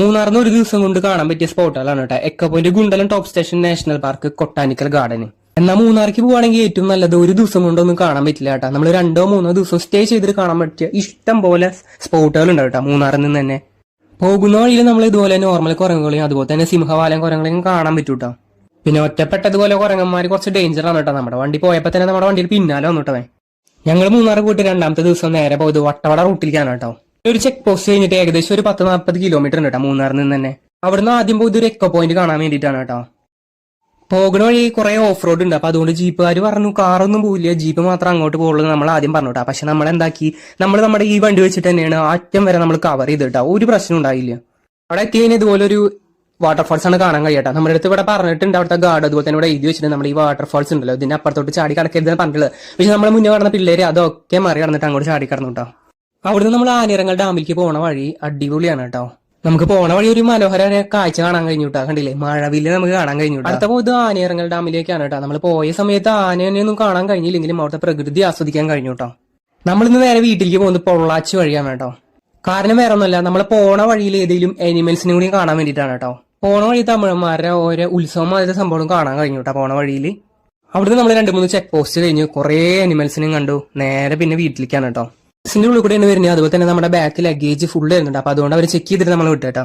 മൂന്നാറിന് ഒരു ദിവസം കൊണ്ട് കാണാൻ പറ്റിയ സ്പോട്ടുകളാണ് കേട്ടോ. എക്കോ പോയിന്റ്, ഗുണ്ടലം top station national park, botanical garden. എന്നാൽ മൂന്നാർക്ക് പോവുകയാണെങ്കിൽ ഏറ്റവും നല്ലത് ഒരു ദിവസം കൊണ്ടൊന്നും കാണാൻ പറ്റില്ല കേട്ടോ. നമ്മൾ 2-3 ദിവസം സ്റ്റേ ചെയ്തിട്ട് കാണാൻ പറ്റിയ ഇഷ്ടം പോലെ സ്പോട്ടുകൾ ഉണ്ട് കേട്ടോ മൂന്നാറിൽ നിന്ന് തന്നെ. പോകുന്ന വഴിയിൽ നമ്മൾ ഇതുപോലെ നോർമൽ കുരങ്ങുകളെയും അതുപോലെ തന്നെ സിംഹവാലം കുരങ്ങുകളെയും കാണാൻ പറ്റൂ കേട്ടോ. പിന്നെ ഒറ്റപ്പെട്ടതുപോലെ കുരങ്ങന്മാർ കുറച്ച് ഡേഞ്ചറാണ് കേട്ടോ. നമ്മുടെ വണ്ടി പോയപ്പോൾ തന്നെ നമ്മുടെ വണ്ടിയിൽ പിന്നാലെ വന്നിട്ടേ. ഞങ്ങൾ മൂന്നാർ പോയിട്ട് 2ാമത്തെ ദിവസം നേരെ പോയത് വട്ടവട റൂട്ടിലേക്കാണ് കേട്ടോ. ഒരു ചെക്ക് പോസ്റ്റ് കഴിഞ്ഞിട്ട് ഏകദേശം ഒരു 10-40 കിലോമീറ്റർ ഉണ്ട് കേട്ടോ മൂന്നാറിൽ നിന്ന് തന്നെ. അവിടുന്ന് ആദ്യം പോയത് ഒരു എക്കോ പോയിന്റ് കാണാൻ വേണ്ടിയിട്ടാണ് കേട്ടോ. പോകുന്ന വഴി കുറെ ഓഫ് റോഡ് ഉണ്ട്. അപ്പൊ അതുകൊണ്ട് ജീപ്പുകാർ പറഞ്ഞു കാറൊന്നും പോവില്ല, ജീപ്പ് മാത്രം അങ്ങോട്ട് പോകുള്ളൂ നമ്മൾ ആദ്യം പറഞ്ഞു കേട്ടോ. പക്ഷെ നമ്മൾ എന്താക്കി, നമ്മുടെ ഈ വണ്ടി വെച്ചിട്ട് തന്നെയാണ് അറ്റം വരെ നമ്മൾ കവർ ചെയ്ത് കേട്ടോ. ഒരു പ്രശ്നം ഉണ്ടായില്ല. അവിടെ എത്തി കഴിഞ്ഞാൽ ഇതുപോലെ ഒരു വാട്ടർഫാൾസ് ആണ് കാണാൻ കഴിയട്ടോ. നമ്മുടെ അടുത്ത് ഇവിടെ പറഞ്ഞിട്ടുണ്ട് അവിടുത്തെ ഗാർഡ്, അതുപോലെ തന്നെ ഇവിടെ എഴുതി വെച്ചിട്ട് നമ്മൾ ഈ വാട്ടർഫാൾസ് ഉണ്ടല്ലോ ഇതിന്റെ അപ്പുറത്തോട്ട് ചാടി കടക്കരുതെന്ന് പറഞ്ഞിട്ടുള്ളത്. പക്ഷെ നമ്മൾ മുന്നേ കടന്ന പിള്ളേര് അതൊക്കെ മറി കടന്നിട്ട് അങ്ങോട്ട് ചാടി കടന്നു കേട്ടോ. അവിടുന്ന് നമ്മൾ ആനയിറങ്ങൽ ഡാമിലേക്ക് പോണ വഴി അടിപൊളിയാണ് കേട്ടോ. നമുക്ക് പോണ വഴി ഒരു മനോഹര കാഴ്ച കാണാൻ കഴിഞ്ഞു കേട്ടോ. കണ്ടില്ലേ, മഴവില്ല് നമുക്ക് കാണാൻ കഴിഞ്ഞു. അടുത്ത പോയത് ആനയിറങ്ങൽ ഡാമിലേക്കാണ് കേട്ടോ. നമ്മൾ പോയ സമയത്ത് ആനയൊന്നും കാണാൻ കഴിഞ്ഞില്ലെങ്കിലും അവിടുത്തെ പ്രകൃതി ആസ്വദിക്കാൻ കഴിഞ്ഞു കേട്ടോ. നമ്മളിന്ന് നേരെ വീട്ടിലേക്ക് പോകുന്നത് പൊള്ളാച്ചി വഴിയാണ് കേട്ടോ. കാരണം വേറെ ഒന്നുമല്ല, നമ്മൾ പോണ വഴിയിൽ ഏതെങ്കിലും ആനിമൽസിനെ കൂടി കാണാൻ വേണ്ടിയിട്ടാണ് കേട്ടോ. പോണ വഴി തമിഴന്മാരുടെ ഓരോ ഉത്സവം അതിന്റെ സംഭവം കാണാൻ കഴിഞ്ഞു കേട്ടോ പോണ വഴിയിൽ. അവിടുന്ന് നമ്മൾ 2-3 ചെക്ക് പോസ്റ്റ് കഴിഞ്ഞു, കുറെ ആനിമൽസിനെയും കണ്ടു. നേരെ പിന്നെ വീട്ടിലേക്കാണ് കേട്ടോ. ബസിന്റെ ഉള്ളിൽ കൂടെയാണ് വരുന്നത്. അതുപോലെ തന്നെ നമ്മുടെ ബാക്ക് ലഗേജ് ഫുൾ വരുന്നുണ്ട്. അപ്പൊ അതുകൊണ്ട് അവർ ചെക്ക് ചെയ്തിട്ട് നമ്മൾ വിട്ടു കേട്ടോ.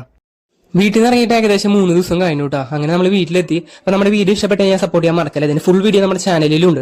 വീട്ടിൽ നിന്ന് ഇറങ്ങിയിട്ട് ഏകദേശം 3 ദിവസം കഴിഞ്ഞു കേട്ടോ. അങ്ങനെ നമ്മൾ വീട്ടിലെത്തി. അപ്പൊ നമ്മുടെ വീഡിയോ ഇഷ്ടപ്പെട്ട് ഞാൻ സപ്പോർട്ട് ചെയ്യാൻ മറക്കല്ല. ഇതിന്റെ ഫുൾ വീഡിയോ നമ്മുടെ ചാനലിലും ഉണ്ട്.